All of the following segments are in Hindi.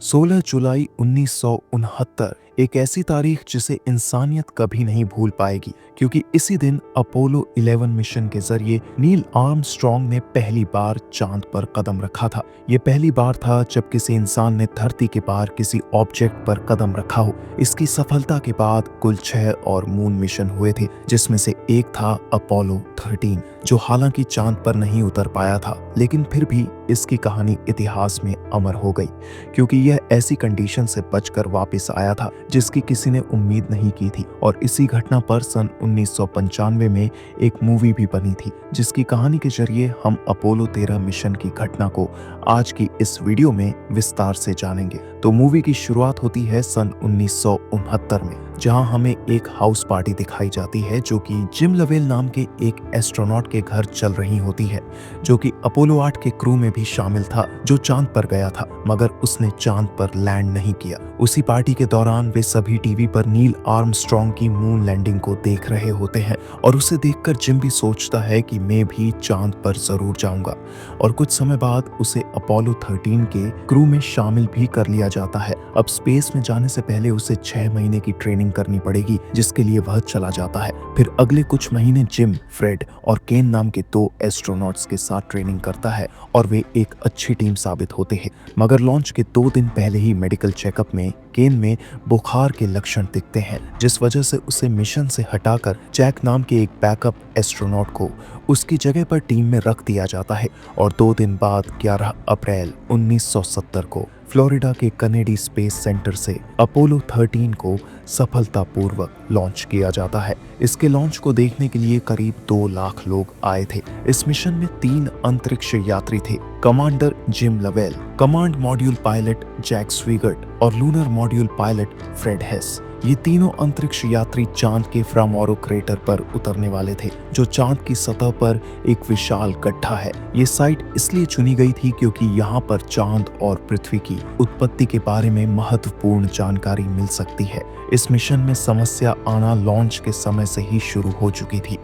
16 जुलाई 1969 एक ऐसी तारीख जिसे इंसानियत कभी नहीं भूल पाएगी, क्योंकि इसी दिन अपोलो 11 मिशन के जरिए नील आर्मस्ट्रॉन्ग ने पहली बार चांद पर कदम रखा था। ये पहली बार था जब किसी इंसान ने धरती के पार किसी ऑब्जेक्ट पर कदम रखा हो। इसकी सफलता के बाद कुल 6 और मून मिशन हुए थे, जिसमें से एक था अपोलो 13, जो हालांकि चांद पर नहीं उतर पाया था, लेकिन फिर भी इसकी कहानी इतिहास में अमर हो गई, क्योंकि यह ऐसी कंडीशन से बचकर वापस आया था जिसकी किसी ने उम्मीद नहीं की थी। और इसी घटना पर सन 1995 में एक मूवी भी बनी थी, जिसकी कहानी के जरिए हम अपोलो 13 मिशन की घटना को आज की इस वीडियो में विस्तार से जानेंगे। तो मूवी की शुरुआत होती है सन 1969 में, जहां हमें एक हाउस पार्टी दिखाई जाती है जो कि जिम लवेल नाम के एक एस्ट्रोनॉट के घर चल रही होती है, जो कि अपोलो 8 के क्रू में भी शामिल था, जो चांद पर गया था, मगर उसने चांद पर लैंड नहीं किया। उसी पार्टी के दौरान वे सभी टीवी पर नील आर्मस्ट्रॉन्ग की मून लैंडिंग को देख रहे होते हैं, और उसे देखकर जिम भी सोचता है कि मैं भी चांद पर जरूर जाऊंगा। और कुछ समय बाद उसे अपोलो 13 के क्रू में शामिल भी कर लिया जाता है। अब स्पेस में जाने से पहले उसे 6 महीने की ट्रेनिंग करनी पड़ेगी, जिसके लिए वह चला जाता है। फिर अगले कुछ महीने जिम, फ्रेड और केन नाम के 2 एस्ट्रोनॉट्स के साथ ट्रेनिंग करता है, और वे एक अच्छी टीम साबित होते हैं। मगर लॉन्च के 2 दिन पहले ही मेडिकल चेकअप में केन में बुखार के लक्षण दिखते हैं, जिस वजह से उसे मिशन से हटाकर जैक नाम के एक बैकअप एस्ट्रोनॉट को उसकी जगह पर टीम में रख दिया जाता है। और 2 दिन बाद 11 अप्रैल 1970 को फ्लोरिडा के कनेडी स्पेस सेंटर से अपोलो 13 को सफलतापूर्वक लॉन्च किया जाता है। इसके लॉन्च को देखने के लिए करीब 2 लाख लोग आए थे। इस मिशन में 3 अंतरिक्ष यात्री थे: commander Jim Lovell, command module pilot Jack Swigert और lunar module pilot Fred Haise. ये तीनों अंतरिक्ष यात्री चांद के फ्रामोरो क्रेटर पर उतरने वाले थे, जो चांद की सतह पर एक विशाल गड्ढा है। ये साइट इसलिए चुनी गई थी क्योंकि यहाँ पर चांद और पृथ्वी की उत्पत्ति के बारे में महत्वपूर्ण जानकारी मिल सकती है। इस मिशन में समस्या आना लॉन्च के समय से ही शुरू हो चुकी थी।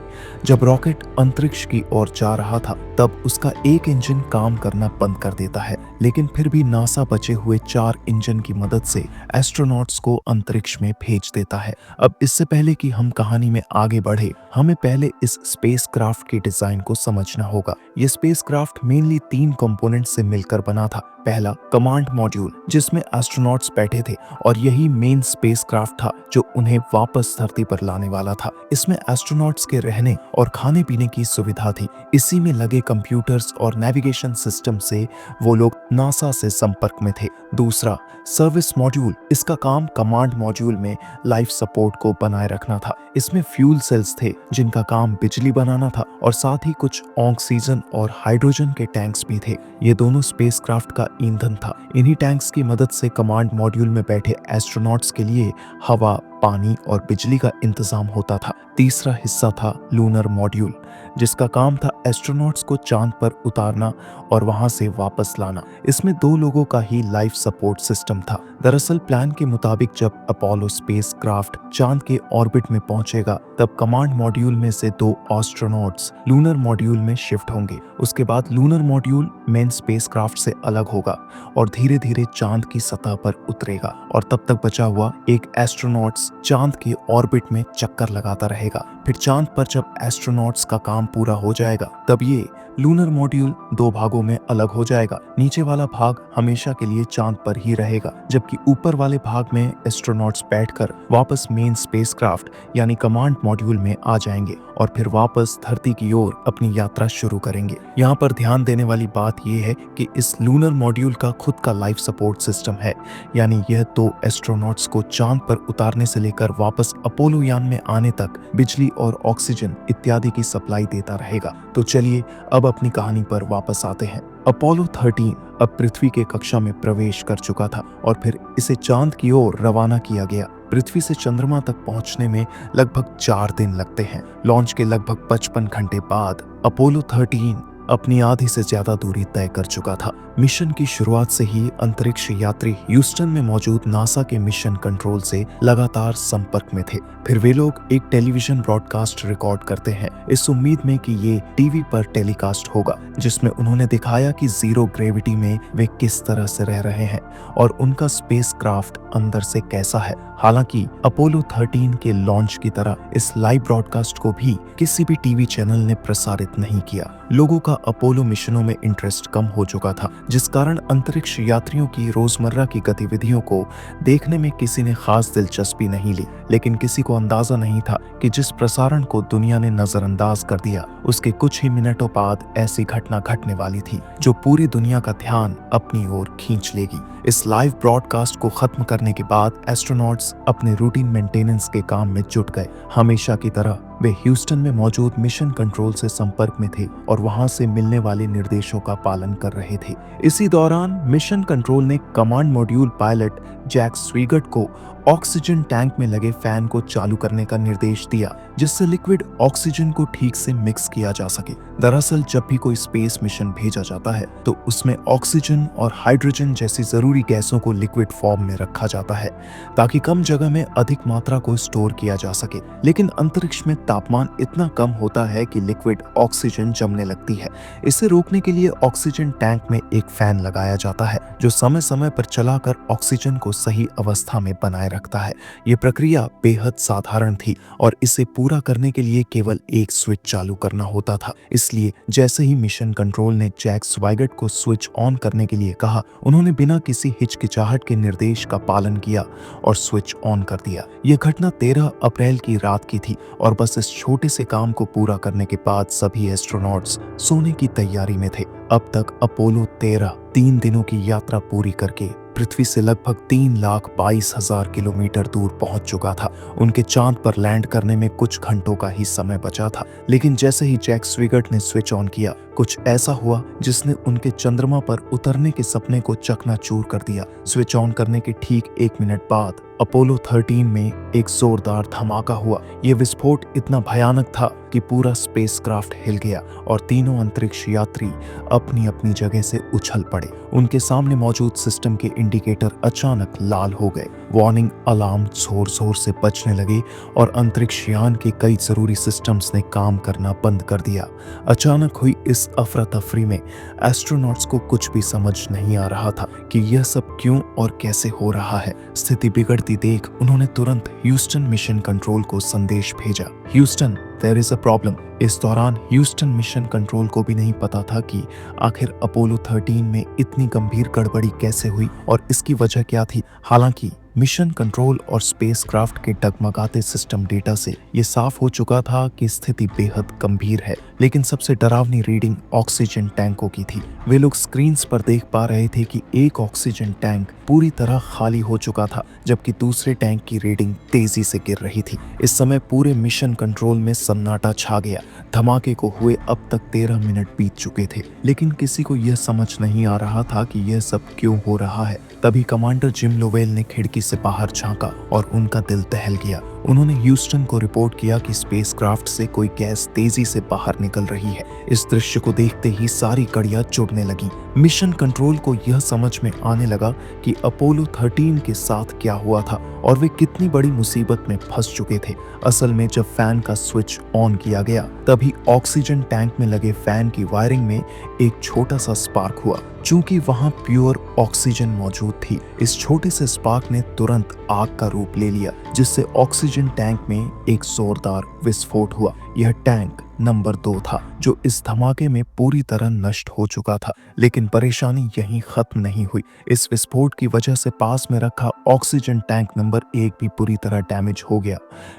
जब रॉकेट अंतरिक्ष की ओर जा रहा था, तब उसका एक इंजन काम करना बंद कर देता है, लेकिन फिर भी नासा बचे हुए 4 इंजन की मदद से एस्ट्रोनॉट्स को अंतरिक्ष में भेज देता है। अब इससे पहले कि हम कहानी में आगे बढ़े, हमें पहले इस स्पेसक्राफ्ट की डिजाइन को समझना होगा। ये स्पेसक्राफ्ट मेनली 3 कंपोनेंट से मिलकर बना था। पहला, कमांड मॉड्यूल, जिसमें एस्ट्रोनॉट्स बैठे थे, और यही मेन स्पेसक्राफ्ट था जो उन्हें वापस धरती पर लाने वाला था। इसमें एस्ट्रोनॉट्स के रहने और खाने पीने की सुविधा थी। इसी में लगे कंप्यूटर्स और नेविगेशन सिस्टम से वो लोग नासा से संपर्क में थे। दूसरा, सर्विस मॉड्यूल। इसका काम कमांड मॉड्यूल में लाइफ सपोर्ट को बनाए रखना था। इसमें फ्यूल सेल्स थे जिनका काम बिजली बनाना था, और साथ ही कुछ ऑक्सीजन और हाइड्रोजन के टैंक्स भी थे। ये दोनों स्पेसक्राफ्ट का ईंधन था। इन्हीं टैंक्स की मदद से कमांड मॉड्यूल में बैठे एस्ट्रोनॉट्स के लिए हवा, पानी और बिजली का इंतजाम होता था। तीसरा हिस्सा था लूनर मॉड्यूल, जिसका काम था एस्ट्रोनॉट्स को चांद पर उतारना और वहां से वापस लाना। इसमें 2 लोगों का ही लाइफ सपोर्ट सिस्टम था। दरअसल प्लान के मुताबिक जब अपोलो स्पेसक्राफ्ट चांद के ऑर्बिट में पहुंचेगा, तब कमांड मॉड्यूल में से 2 एस्ट्रोनॉट्स लूनर मॉड्यूल में शिफ्ट होंगे। उसके बाद लूनर मॉड्यूल मेन स्पेसक्राफ्ट से अलग होगा और धीरे धीरे चांद की सतह पर उतरेगा, और तब तक बचा हुआ एक एस्ट्रोनॉट्स चांद के ऑर्बिट में चक्कर लगाता रहेगा। फिर चांद पर जब एस्ट्रोनॉट्स का काम पूरा हो जाएगा, तब ये लूनर मॉड्यूल 2 भागों में अलग हो जाएगा। नीचे वाला भाग हमेशा के लिए चांद पर ही रहेगा, जबकि ऊपर वाले भाग में एस्ट्रोनॉट्स बैठकर वापस मेन स्पेसक्राफ्ट यानी कमांड मॉड्यूल में आ जाएंगे, और फिर वापस धरती की ओर अपनी यात्रा शुरू करेंगे। यहाँ पर ध्यान देने वाली बात यह है कि इस लूनर मॉड्यूल का खुद का लाइफ सपोर्ट सिस्टम है, यानी यह 2 एस्ट्रोनॉट्स को चांद पर उतारने से लेकर वापस अपोलो यान में आने तक बिजली और ऑक्सीजन इत्यादि की सप्लाई देता रहेगा। तो चलिए अब अपनी कहानी पर वापस आते हैं। अपोलो 13 अब पृथ्वी के कक्षा में प्रवेश कर चुका था, और फिर इसे चांद की ओर रवाना किया गया। पृथ्वी से चंद्रमा तक पहुंचने में लगभग 4 दिन लगते हैं। लॉन्च के लगभग 55 घंटे बाद अपोलो 13 अपनी आधी से ज्यादा दूरी तय कर चुका था। मिशन की शुरुआत से ही अंतरिक्ष यात्री ह्यूस्टन में मौजूद नासा के मिशन कंट्रोल से लगातार संपर्क में थे। फिर वे लोग एक टेलीविजन ब्रॉडकास्ट रिकॉर्ड करते हैं इस उम्मीद में कि ये टीवी पर टेलीकास्ट होगा, जिसमें उन्होंने दिखाया कि जीरो ग्रेविटी में वे किस तरह से रह रहे हैं और उनका स्पेसक्राफ्ट अंदर से कैसा है। हालांकि अपोलो 13 के लॉन्च की तरह इस लाइव ब्रॉडकास्ट को भी किसी भी टीवी चैनल ने प्रसारित नहीं किया। लोगों का अपोलो मिशनों में इंटरेस्ट कम हो चुका था, जिस कारण अंतरिक्ष यात्रियों की रोजमर्रा की गतिविधियों को देखने में किसी ने खास दिलचस्पी नहीं ली। लेकिन किसी को अंदाजा नहीं था कि जिस प्रसारण को दुनिया ने नजरअंदाज कर दिया, उसके कुछ ही मिनटों बाद ऐसी घटना घटने वाली थी जो पूरी दुनिया का ध्यान अपनी ओर खींच लेगी। इस लाइव ब्रॉडकास्ट को खत्म करने के बाद एस्ट्रोनॉट्स अपने रूटीन मेंटेनेंस के काम में जुट गए। हमेशा की तरह वे ह्यूस्टन में मौजूद मिशन कंट्रोल से संपर्क में थे और वहां से मिलने वाले निर्देशों का पालन कर रहे थे। इसी दौरान मिशन कंट्रोल ने कमांड मॉड्यूल पायलट जैक स्वीगर्ट को ऑक्सीजन टैंक में लगे फैन को चालू करने का निर्देश दिया, जिससे लिक्विड ऑक्सीजन को ठीक से मिक्स किया जा सके। दरअसल जब भी कोई स्पेस मिशन भेजा जाता है तो उसमें ऑक्सीजन और हाइड्रोजन जैसी जरूरी गैसों को लिक्विड फॉर्म में रखा जाता है ताकि कम जगह में अधिक मात्रा को स्टोर किया जा सके। लेकिन अंतरिक्ष में तापमान इतना कम होता है कि लिक्विड ऑक्सीजन जमने लगती है। इसे रोकने के लिए ऑक्सीजन टैंक में एक फैन लगाया जाता है जो समय समय पर चलाकर ऑक्सीजन को सही अवस्था में बनाए रखता है। ये प्रक्रिया बेहद साधारण थी और इसे पूरा करने के लिए केवल एक स्विच चालू करना होता था। इसलिए जैसे ही मिशन कंट्रोल ने जैक स्वाइगर्ट को स्विच ऑन करने के लिए कहा, उन्होंने बिना किसी हिचकिचाहट के निर्देश का पालन किया और स्विच ऑन कर दिया। यह घटना 13 अप्रैल की रात की थी और बस इस छोटे से काम को पूरा करने के बाद सभी एस्ट्रोनॉट्स सोने की तैयारी में थे। अब तक अपोलो 13 3 दिनों की यात्रा पूरी करके पृथ्वी से लगभग 3,22,000 किलोमीटर दूर पहुंच चुका था। उनके चांद पर लैंड करने में कुछ घंटों का ही समय बचा था। लेकिन जैसे ही जैक स्वीगर्ट ने स्विच ऑन किया, कुछ ऐसा हुआ जिसने उनके चंद्रमा पर उतरने के सपने को चकनाचूर कर दिया। स्विच ऑन करने के ठीक 1 मिनट बाद अपोलो 13 में एक जोरदार धमाका हुआ। यह विस्फोट इतना भयानक था कि पूरा स्पेसक्राफ्ट हिल गया और तीनों अंतरिक्ष यात्री अपनी अपनी जगह से उछल पड़े। उनके सामने मौजूद सिस्टम के इंडिकेटर अचानक लाल हो गए। वार्निंग अलार्म जोर जोर से बजने लगे और अंतरिक्ष यान के कई जरूरी सिस्टम्स ने काम करना बंद कर दिया। अचानक हुई इस अफरा तफरी में एस्ट्रोनॉट्स को कुछ भी समझ नहीं आ रहा था कि यह सब क्यों और कैसे हो रहा है। स्थिति बिगड़ती देख उन्होंने तुरंत ह्यूस्टन मिशन कंट्रोल को संदेश भेजा, Houston there is a problem. इस दौरान ह्यूस्टन मिशन कंट्रोल को भी नहीं पता था कि आखिर अपोलो 13 में इतनी गंभीर गड़बड़ी कैसे हुई और इसकी वजह क्या थी। हालांकि मिशन कंट्रोल और स्पेसक्राफ्ट के डगमगाते सिस्टम डेटा से ये साफ हो चुका था कि स्थिति बेहद गंभीर है। लेकिन सबसे डरावनी रीडिंग ऑक्सीजन टैंकों की थी। वे लोग स्क्रीन्स पर देख पा रहे थे कि एक ऑक्सीजन टैंक पूरी तरह खाली हो चुका था, जबकि दूसरे टैंक की रीडिंग तेजी से गिर रही थी। इस समय पूरे मिशन कंट्रोल में सन्नाटा छा गया। धमाके को हुए अब तक 13 मिनट बीत चुके थे, लेकिन किसी को यह समझ नहीं आ रहा था कि यह सब क्यों हो रहा है। तभी कमांडर जिम लोवेल ने खिड़की से बाहर झांका और उनका दिल दहल गया। उन्होंने ह्यूस्टन को रिपोर्ट किया कि स्पेसक्राफ्ट से कोई गैस तेजी से बाहर निकल रही है। इस दृश्य को देखते ही सारी कड़ियां जुड़ने लगी। मिशन कंट्रोल को यह समझ में आने लगा कि अपोलो 13 के साथ क्या हुआ था और वे कितनी बड़ी मुसीबत में फंस चुके थे। असल में जब फैन का स्विच ऑन किया गया, तभी ऑक्सीजन टैंक में लगे फैन की वायरिंग में एक छोटा सा स्पार्क हुआ। चूंकि वहां प्योर ऑक्सीजन मौजूद थी, इस छोटे से स्पार्क ने तुरंत आग का रूप ले लिया, जिससे ऑक्सीजन टैंक में एक जोरदार विस्फोट हुआ। यह टैंक नंबर 2 था, जो इस धमाके में पूरी तरह नष्ट हो चुका था। लेकिन परेशानी यहीं खत्म नहीं हुई। इस विस्फोट की वजह से पास में रखा ऑक्सीजन टैंक नंबर 1 भी पूरी तरह डैमेज हो गया,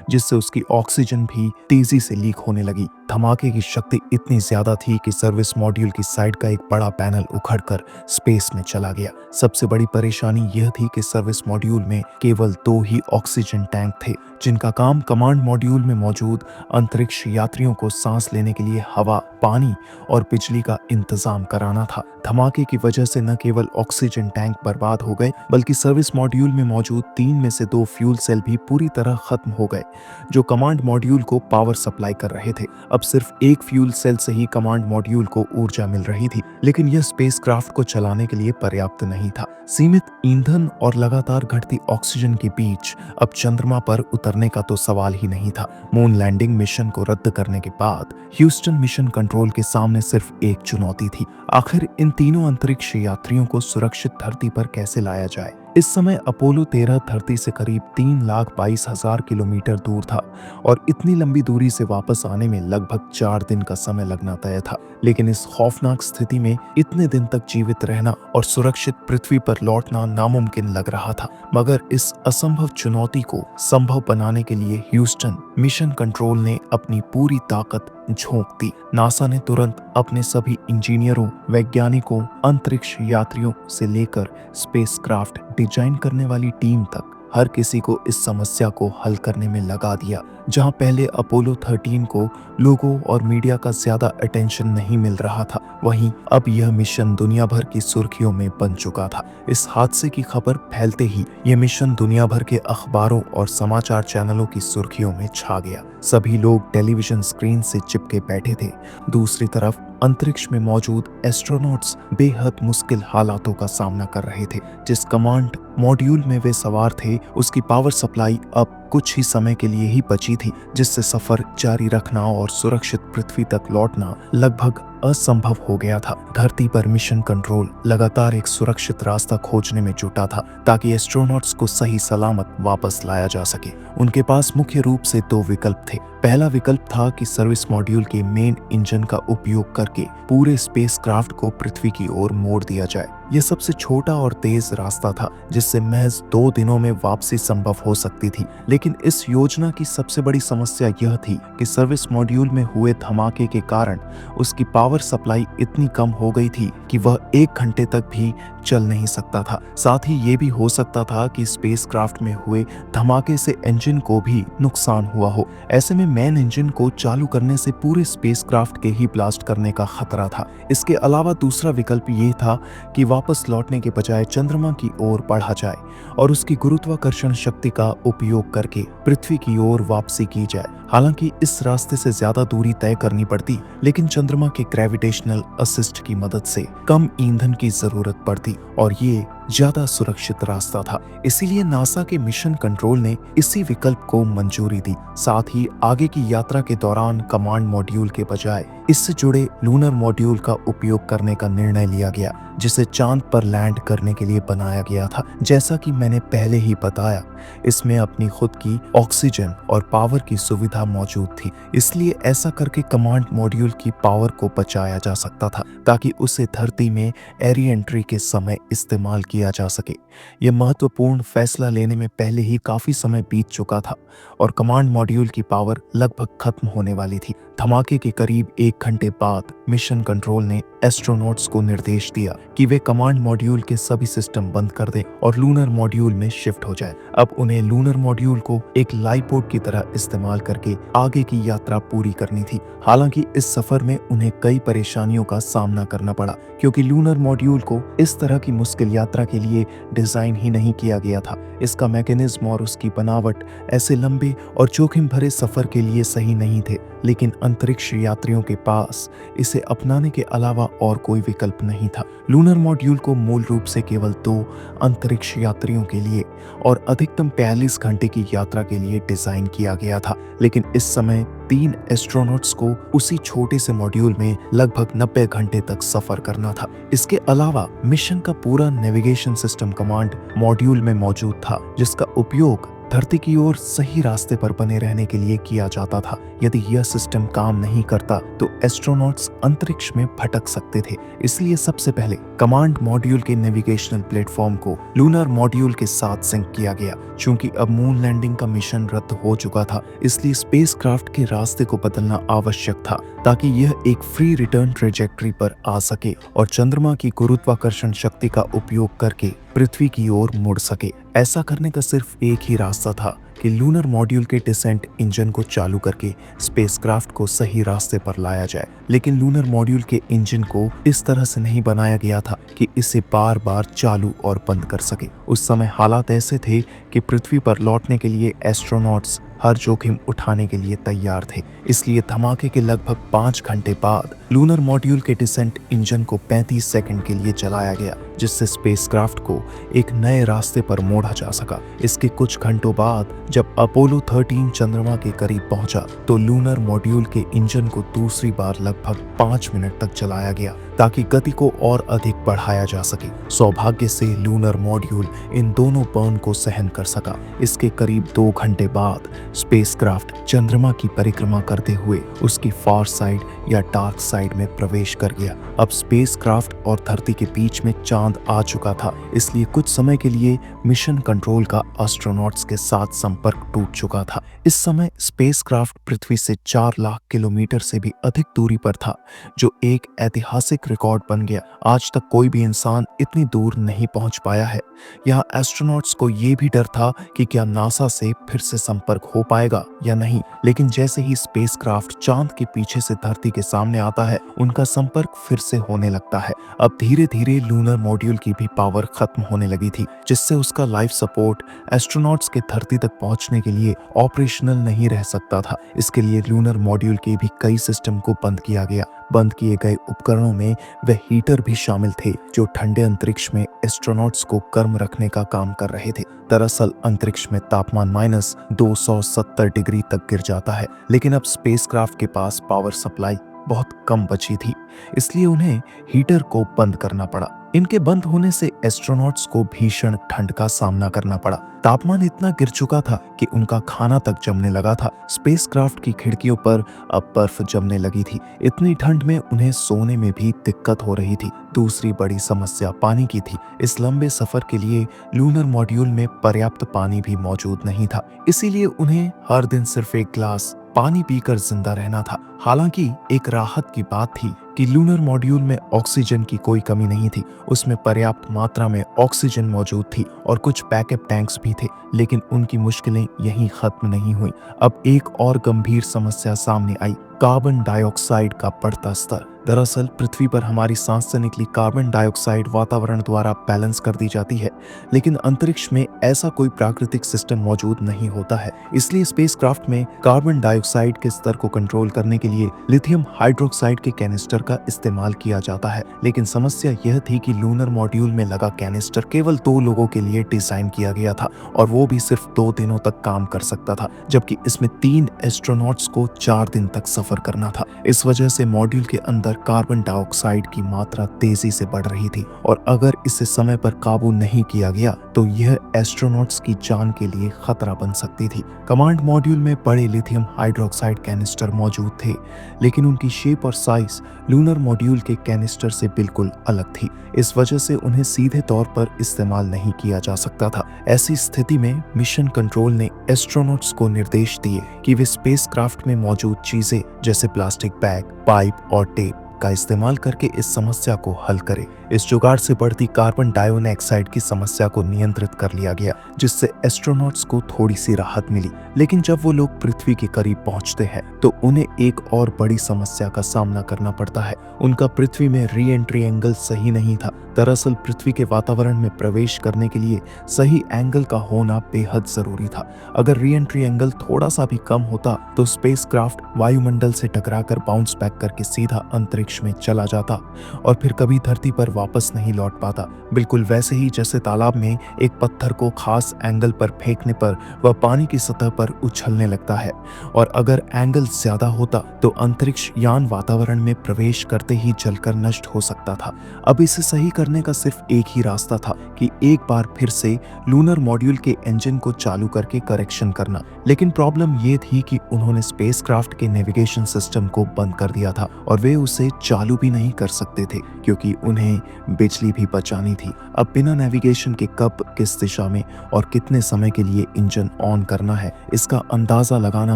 जिससे उसकी ऑक्सीजन भी तेजी से लीक होने लगी। धमाके की शक्ति इतनी ज्यादा थी कि सर्विस मॉड्यूल की साइड का एक बड़ा पैनल उखड़कर स्पेस में चला गया। सबसे बड़ी परेशानी यह थी कि सर्विस मॉड्यूल में केवल 2 ही ऑक्सीजन टैंक थे, जिनका काम कमांड मॉड्यूल में मौजूद अंतरिक्ष यात्रियों को सांस लेने के लिए हवा, पानी और बिजली का इंतजाम कराना था। धमाके की वजह से न केवल ऑक्सीजन टैंक बर्बाद हो गए बल्कि सर्विस मॉड्यूल में मौजूद 3 में से 2 फ्यूल सेल भी पूरी तरह खत्म हो गए जो कमांड मॉड्यूल को पावर सप्लाई कर रहे थे। अब सिर्फ एक फ्यूल सेल से ही कमांड मॉड्यूल को ऊर्जा मिल रही थी, लेकिन यह स्पेसक्राफ्ट को चलाने के लिए पर्याप्त नहीं था। सीमित ईंधन और लगातार घटती ऑक्सीजन के बीच अब चंद्रमा पर उतरने का तो सवाल ही नहीं था। मून लैंडिंग मिशन को रद्द करने के बाद ह्यूस्टन मिशन कंट्रोल के सामने सिर्फ एक चुनौती थी, आखिर इन तीनों अंतरिक्ष यात्रियों को सुरक्षित धरती पर कैसे लाया जाए। इस समय अपोलो 13 धरती से करीब 3,22,000 किलोमीटर दूर था और इतनी लंबी दूरी से वापस आने में लगभग 4 दिन का समय लगना तय था। लेकिन इस खौफनाक स्थिति में इतने दिन तक जीवित रहना और सुरक्षित पृथ्वी पर लौटना नामुमकिन लग रहा था। मगर इस असंभव चुनौती को संभव बनाने के लिए ह्यूस्टन मिशन कंट्रोल ने अपनी पूरी ताकत झोंक दी। नासा ने तुरंत अपने सभी इंजीनियरों, वैज्ञानिकों, अंतरिक्ष यात्रियों से लेकर स्पेसक्राफ्ट डिजाइन करने वाली टीम तक हर किसी को इस समस्या को हल करने में लगा दिया। जहां पहले अपोलो 13 को लोगों और मीडिया का ज्यादा अटेंशन नहीं मिल रहा था, वहीं अब यह मिशन दुनिया भर की सुर्खियों में बन चुका था। इस हादसे की खबर फैलते ही यह मिशन दुनिया भर के अखबारों और समाचार चैनलों की सुर्खियों में छा गया। सभी लोग टेलीविजन स्क्रीन से चिपके बैठे थे। दूसरी तरफ अंतरिक्ष में मौजूद एस्ट्रोनॉट्स बेहद मुश्किल हालातों का सामना कर रहे थे। जिस कमांड मॉड्यूल में वे सवार थे, उसकी पावर सप्लाई अब कुछ ही समय के लिए ही बची थी, जिससे सफर जारी रखना और सुरक्षित पृथ्वी तक लौटना लगभग असंभव हो गया था। धरती पर मिशन कंट्रोल लगातार एक सुरक्षित रास्ता खोजने में जुटा था ताकि एस्ट्रोनॉट्स को सही सलामत वापस लाया जा सके। उनके पास मुख्य रूप से 2 विकल्प थे। पहला विकल्प था कि सर्विस मॉड्यूल के मेन इंजन का उपयोग करके पूरे स्पेसक्राफ्ट को पृथ्वी की ओर मोड़ दिया जाए। यह सबसे छोटा और तेज रास्ता था जिससे महज 2 दिनों में वापसी संभव हो सकती थी। लेकिन इस योजना की सबसे बड़ी समस्या यह थी कि सर्विस मॉड्यूल में हुए धमाके के कारण उसकी पावर सप्लाई इतनी कम हो गई थी कि वह 1 घंटे तक भी चल नहीं सकता था। साथ ही ये भी हो सकता था कि स्पेसक्राफ्ट में हुए धमाके से इंजन को भी नुकसान हुआ हो। ऐसे में मेन इंजन को चालू करने से पूरे स्पेसक्राफ्ट के ही ब्लास्ट करने का खतरा था। इसके अलावा दूसरा विकल्प ये था कि वापस लौटने के बजाय चंद्रमा की ओर बढ़ा जाए और उसकी गुरुत्वाकर्षण शक्ति का उपयोग करके पृथ्वी की ओर वापसी की जाए। हालांकि इस रास्ते से ज्यादा दूरी तय करनी पड़ती, लेकिन चंद्रमा के ग्रेविटेशनल असिस्ट की मदद से कम ईंधन की जरूरत पड़ती और ये ज्यादा सुरक्षित रास्ता था। इसीलिए नासा के मिशन कंट्रोल ने इसी विकल्प को मंजूरी दी। साथ ही आगे की यात्रा के दौरान कमांड मॉड्यूल के बजाय इससे जुड़े लूनर मॉड्यूल का उपयोग करने का निर्णय लिया गया, जिसे चांद पर लैंड करने के लिए बनाया गया था। जैसा कि मैंने पहले ही बताया, इसमें अपनी खुद की ऑक्सीजन और पावर की सुविधा मौजूद थी, इसलिए ऐसा करके कमांड मॉड्यूल की पावर को बचाया जा सकता था ताकि उसे धरती में एरी एंट्री के समय इस्तेमाल किया जा सके। यह महत्वपूर्ण फैसला लेने में पहले ही काफी समय बीत चुका था और कमांड मॉड्यूल की पावर लगभग खत्म होने वाली थी। धमाके के करीब 1 घंटे बाद मिशन कंट्रोल ने एस्ट्रोनॉट्स को निर्देश दिया कि वे कमांड मॉड्यूल के सभी सिस्टम बंद कर दें और लूनर मॉड्यूल में शिफ्ट हो जाए। अब उन्हें लूनर मॉड्यूल को एक लाइपोड की तरह इस्तेमाल करके आगे की यात्रा पूरी करनी थी। हालांकि इस सफर में उन्हें कई परेशानियों का सामना करना पड़ा, क्योंकि लूनर मॉड्यूल को इस तरह की मुश्किल यात्रा के लिए डिजाइन ही नहीं किया गया था। इसका मैकेनिज्म और उसकी बनावट ऐसे लंबे और जोखिम भरे सफर के लिए सही नहीं थे। लेकिन अंतरिक्ष यात्रियों के पास इसे अपनाने के अलावा और कोई विकल्प नहीं था। लूनर मॉड्यूल को मूल रूप से केवल 2 अंतरिक्ष यात्रियों के लिए और अधिकतम 42 घंटे की यात्रा के लिए डिजाइन किया गया था, लेकिन इस समय 3 एस्ट्रोनॉट्स को उसी छोटे से मॉड्यूल में लगभग 90 घंटे तक सफर करना था। इसके अलावा मिशन का पूरा नेविगेशन सिस्टम कमांड मॉड्यूल में मौजूद था, जिसका उपयोग धरती की ओर सही रास्ते पर बने रहने के लिए किया जाता था। यदि यह सिस्टम काम नहीं करता तो एस्ट्रोनॉट्स अंतरिक्ष में भटक सकते थे। इसलिए सबसे पहले कमांड मॉड्यूल के नेविगेशनल प्लेटफॉर्म को लूनर मॉड्यूल के साथ सिंक किया गया। चूंकि अब मून लैंडिंग का मिशन रद्द हो चुका था, इसलिए स्पेसक्राफ्ट के रास्ते को बदलना आवश्यक था ताकि यह एक फ्री रिटर्न ट्रेजेक्टरी पर आ सके और चंद्रमा की गुरुत्वाकर्षण शक्ति का उपयोग करके पृथ्वी की ओर मुड़ सके। ऐसा करने का सिर्फ एक ही रास्ता था कि लूनर मॉड्यूल के डिसेंट इंजन को चालू करके स्पेसक्राफ्ट को सही रास्ते पर लाया जाए। लेकिन लूनर मॉड्यूल के इंजन को इस तरह से नहीं बनाया गया था कि इसे बार बार चालू और बंद कर सके। उस समय हालात ऐसे थे कि पृथ्वी पर लौटने के लिए एस्ट्रोनॉट्स हर जोखिम उठाने के लिए तैयार थे। इसलिए धमाके के लगभग 5 घंटे बाद लूनर मॉड्यूल के डिसेंट इंजन को 35 सेकंड के लिए चलाया गया, जिससे स्पेसक्राफ्ट को एक नए रास्ते पर मोड़ा जा सका। इसके कुछ घंटों बाद जब अपोलो 13 चंद्रमा के करीब पहुंचा तो लूनर मॉड्यूल के इंजन को दूसरी बार लगभग 5 मिनट तक चलाया गया ताकि गति को और अधिक बढ़ाया जा सके। सौभाग्य से लूनर मॉड्यूल इन दोनों बर्न को सहन कर सका। इसके करीब 2 घंटे बाद स्पेसक्राफ्ट चंद्रमा की परिक्रमा करते हुए उसकी फार साइड या डार्क साइड में प्रवेश कर गया। अब स्पेसक्राफ्ट और धरती के बीच में चांद आ चुका था, इसलिए कुछ समय के लिए मिशन कंट्रोल का एस्ट्रोनॉट्स के साथ संपर्क टूट चुका था। इस समय स्पेसक्राफ्ट पृथ्वी से 4 लाख किलोमीटर से भी अधिक दूरी पर था, जो एक ऐतिहासिक रिकॉर्ड बन गया। आज तक कोई भी इंसान इतनी दूर नहीं पहुंच पाया है। यहाँ एस्ट्रोनॉट्स को ये भी डर था कि क्या नासा से फिर से संपर्क हो पाएगा या नहीं। लेकिन जैसे ही स्पेसक्राफ्ट चांद के पीछे से धरती के सामने आता है, उनका संपर्क फिर से होने लगता है। अब धीरे धीरे लूनर मॉड्यूल की भी पावर खत्म होने लगी थी, जिससे उसका लाइफ सपोर्ट एस्ट्रोनॉट्स के धरती तक पहुंचने के लिए ऑपरेशनल नहीं रह सकता था। इसके लिए लूनर मॉड्यूल के भी कई सिस्टम को बंद किया गया। बंद किए गए उपकरणों में वह हीटर भी शामिल थे जो ठंडे अंतरिक्ष में एस्ट्रोनॉट्स को गर्म रखने का काम कर रहे थे। दरअसल अंतरिक्ष में तापमान -270 डिग्री तक गिर जाता है, लेकिन अब स्पेसक्राफ्ट के पास पावर सप्लाई बहुत कम बची थी, इसलिए उन्हें हीटर को बंद करना पड़ा। इनके बंद होने से एस्ट्रोनॉट्स को भीषण ठंड का सामना करना पड़ा। तापमान इतना गिर चुका था कि उनका खाना तक जमने लगा था। स्पेसक्राफ्ट की खिड़कियों पर अब बर्फ जमने लगी थी। इतनी ठंड में उन्हें सोने में भी दिक्कत हो रही थी। दूसरी बड़ी समस्या पानी की थी। इस लंबे सफर के लिए लूनर मॉड्यूल में पर्याप्त पानी भी मौजूद नहीं था, इसीलिए उन्हें हर दिन सिर्फ 1 ग्लास पानी पीकर जिंदा रहना था। हालांकि एक राहत की बात थी कि लूनर मॉड्यूल में ऑक्सीजन की कोई कमी नहीं थी। उसमें पर्याप्त मात्रा में ऑक्सीजन मौजूद थी और कुछ बैकअप टैंक्स भी थे। लेकिन उनकी मुश्किलें यहीं खत्म नहीं हुई। अब एक और गंभीर समस्या सामने आई, कार्बन डाइऑक्साइड का बढ़ता स्तर। दरअसल पृथ्वी पर हमारी सांस से निकली कार्बन डाइऑक्साइड वातावरण द्वारा बैलेंस कर दी जाती है, लेकिन अंतरिक्ष में ऐसा कोई प्राकृतिक सिस्टम मौजूद नहीं होता है। इसलिए स्पेसक्राफ्ट में कार्बन डाइऑक्साइड के स्तर को कंट्रोल करने के लिए लिथियम हाइड्रोक्साइड के कैनिस्टर का इस्तेमाल किया जाता है। लेकिन समस्या यह थी कि लूनर मॉड्यूल में लगा कैनिस्टर केवल 2 लोगों के लिए डिजाइन किया गया था और वो भी सिर्फ 2 दिनों तक काम कर सकता था, जबकि इसमें 3 एस्ट्रोनॉट्स को 4 दिन तक सफर करना था। इस वजह से मॉड्यूल के अंदर कार्बन डाइऑक्साइड की मात्रा तेजी से बढ़ रही थी और अगर इसे समय पर काबू नहीं किया गया तो यह एस्ट्रोनॉट्स की जान के लिए खतरा बन सकती थी। कमांड मॉड्यूल में बड़े लिथियम हाइड्रोक्साइड कैनिस्टर मौजूद थे, लेकिन उनकी शेप और साइज लूनर मॉड्यूल के कैनिस्टर से बिल्कुल अलग थी। इस वजह से उन्हें सीधे तौर पर इस्तेमाल नहीं किया जा सकता था। ऐसी स्थिति में मिशन कंट्रोल ने एस्ट्रोनॉट्स को निर्देश दिए कि वे स्पेसक्राफ्ट में मौजूद चीजें जैसे प्लास्टिक बैग, पाइप और टेप का इस्तेमाल करके इस समस्या को हल करें। इस जुगाड़ से बढ़ती कार्बन डाइऑक्साइड की समस्या को नियंत्रित कर लिया गया, जिससे एस्ट्रोनॉट्स को थोड़ी सी राहत मिली। लेकिन जब वो लोग पृथ्वी के करीब पहुंचते हैं तो उन्हें एक और बड़ी समस्या का सामना करना पड़ता है। उनका पृथ्वी में री एंट्री एंगल सही नहीं था। दरअसल पृथ्वी के वातावरण में प्रवेश करने के लिए सही एंगल का होना बेहद जरूरी था। अगर री एंट्री एंगल थोड़ा सा भी कम होता तो स्पेसक्राफ्ट वायुमंडल से टकराकर बाउंस बैक करके सीधा अंतरिक्ष में चला जाता और फिर कभी धरती पर वापस नहीं लौट पाता। बिल्कुल वैसे ही जैसे तालाब में एक पत्थर को खास एंगल पर फेंकने पर वह पानी की सतह पर उछलने लगता है, और अगर एंगल ज्यादा होता तो अंतरिक्ष यान वातावरण में प्रवेश करते ही जलकर नष्ट हो सकता था। अब इसे सही करने का सिर्फ एक ही रास्ता था कि एक बार फिर से लूनर मॉड्यूल के इंजन को चालू करके करेक्शन करना। लेकिन प्रॉब्लम ये थी कि उन्होंने स्पेसक्राफ्ट के नेविगेशन सिस्टम को बंद कर दिया था और वे उसे चालू भी नहीं कर सकते थे क्योंकि उन्हें बिजली भी बचानी थी। अब बिना नेविगेशन के कब, किस दिशा में और कितने समय के लिए इंजन ऑन करना है, इसका अंदाजा लगाना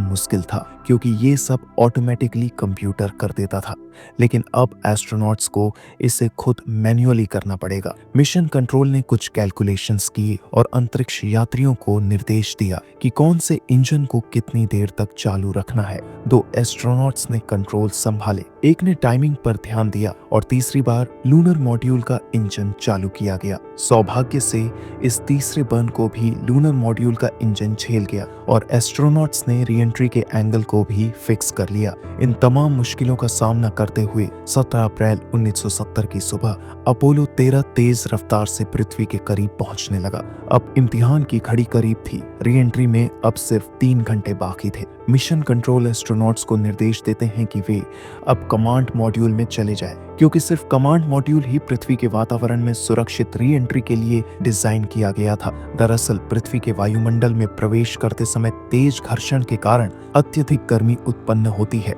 मुश्किल था क्योंकि ये सब ऑटोमेटिकली कंप्यूटर कर देता था। लेकिन अब एस्ट्रोनॉट्स को इसे खुद मैन्युअली करना पड़ेगा। मिशन कंट्रोल ने कुछ कैलकुलेशंस किए और अंतरिक्ष यात्रियों को निर्देश दिया कि कौन से इंजन को कितनी देर तक चालू रखना है। 2 एस्ट्रोनॉट्स ने कंट्रोल संभाले, एक ने टाइमिंग पर ध्यान दिया और तीसरी बार लूनर मॉड्यूल का इंजन चालू किया गया। सौभाग्य से इस तीसरे बर्न को भी लूनर मॉड्यूल का इंजन झेल गया और एस्ट्रोनॉट्स ने रीएंट्री के एंगल को भी फिक्स कर लिया। इन तमाम मुश्किलों का सामना करते हुए 17 अप्रैल 1970 की सुबह अपोलो 13 तेज रफ्तार से पृथ्वी के करीब पहुंचने लगा। अब इम्तिहान की घड़ी करीब थी। रीएंट्री में अब सिर्फ 3 घंटे बाकी थे। मिशन कंट्रोल एस्ट्रोनॉट्स को निर्देश देते हैं कि वे अब कमांड मॉड्यूल में चले जाएं, क्योंकि सिर्फ कमांड मॉड्यूल ही पृथ्वी के वातावरण में सुरक्षित री-एंट्री के लिए डिजाइन किया गया था। दरअसल पृथ्वी के वायुमंडल में प्रवेश करते समय तेज घर्षण के कारण अत्यधिक गर्मी उत्पन्न होती है।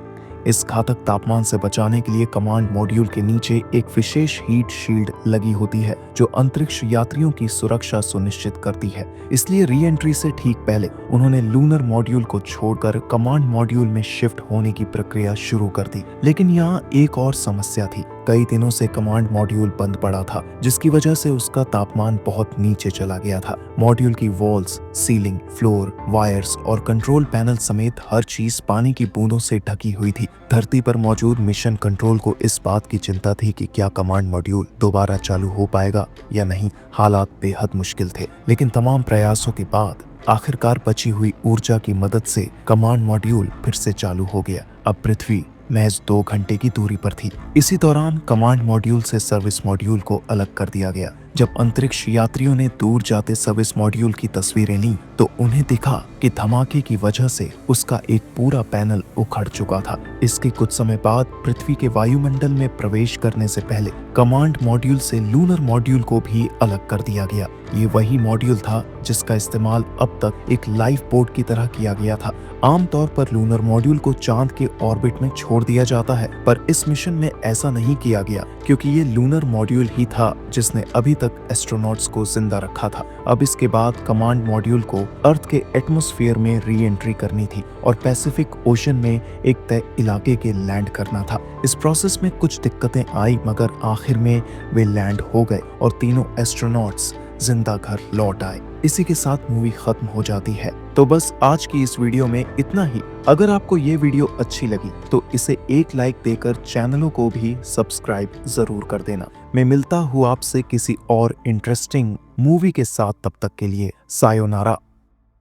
इस घातक तापमान से बचाने के लिए कमांड मॉड्यूल के नीचे एक विशेष हीट शील्ड लगी होती है जो अंतरिक्ष यात्रियों की सुरक्षा सुनिश्चित करती है। इसलिए री एंट्री से ठीक पहले उन्होंने लूनर मॉड्यूल को छोड़कर कमांड मॉड्यूल में शिफ्ट होने की प्रक्रिया शुरू कर दी। लेकिन यहाँ एक और समस्या थी। कई दिनों से कमांड मॉड्यूल बंद पड़ा था, जिसकी वजह से उसका तापमान बहुत नीचे चला गया था। मॉड्यूल की वॉल्स, सीलिंग, फ्लोर, वायर्स और कंट्रोल पैनल समेत हर चीज पानी की बूंदों से ढकी हुई थी। धरती पर मौजूद मिशन कंट्रोल को इस बात की चिंता थी कि क्या कमांड मॉड्यूल दोबारा चालू हो पाएगा या नहीं। हालात बेहद मुश्किल थे, लेकिन तमाम प्रयासों के बाद आखिरकार बची हुई ऊर्जा की मदद से कमांड मॉड्यूल फिर से चालू हो गया। अब पृथ्वी महज 2 घंटे की दूरी पर थी। इसी दौरान कमांड मॉड्यूल से सर्विस मॉड्यूल को अलग कर दिया गया। जब अंतरिक्ष यात्रियों ने दूर जाते सर्विस मॉड्यूल की तस्वीरें लीं, तो उन्हें दिखा कि धमाके की वजह से उसका एक पूरा पैनल उखड़ चुका था। इसके कुछ समय बाद पृथ्वी के वायुमंडल में प्रवेश करने से पहले कमांड मॉड्यूल से लूनर मॉड्यूल को भी अलग कर दिया गया। ये वही मॉड्यूल था जिसका इस्तेमाल अब तक एक लाइफ बोट की तरह किया गया था। आमतौर पर लूनर मॉड्यूल को चांद के ऑर्बिट में छोड़ दिया जाता है, पर इस मिशन में ऐसा नहीं किया गया, क्योंकि ये लूनर मॉड्यूल ही था जिसने अभी तक एस्ट्रोनॉट्स को जिंदा रखा था। अब इसके बाद कमांड मॉड्यूल को अर्थ के एटमॉस्फेयर में री एंट्री करनी थी और पैसिफिक ओशन में एक तय इलाके के लैंड करना था। इस प्रोसेस में कुछ दिक्कतें आई, मगर आखिर में वे लैंड हो गए और तीनों एस्ट्रोनॉट्स जिंदा घर लौट आए। इसी के साथ मूवी खत्म हो जाती है। तो बस आज की इस वीडियो में इतना ही। अगर आपको ये वीडियो अच्छी लगी तो इसे एक लाइक देकर चैनलों को भी सब्सक्राइब जरूर कर देना। मैं मिलता हूँ आपसे किसी और इंटरेस्टिंग मूवी के साथ। तब तक के लिए सायोनारा।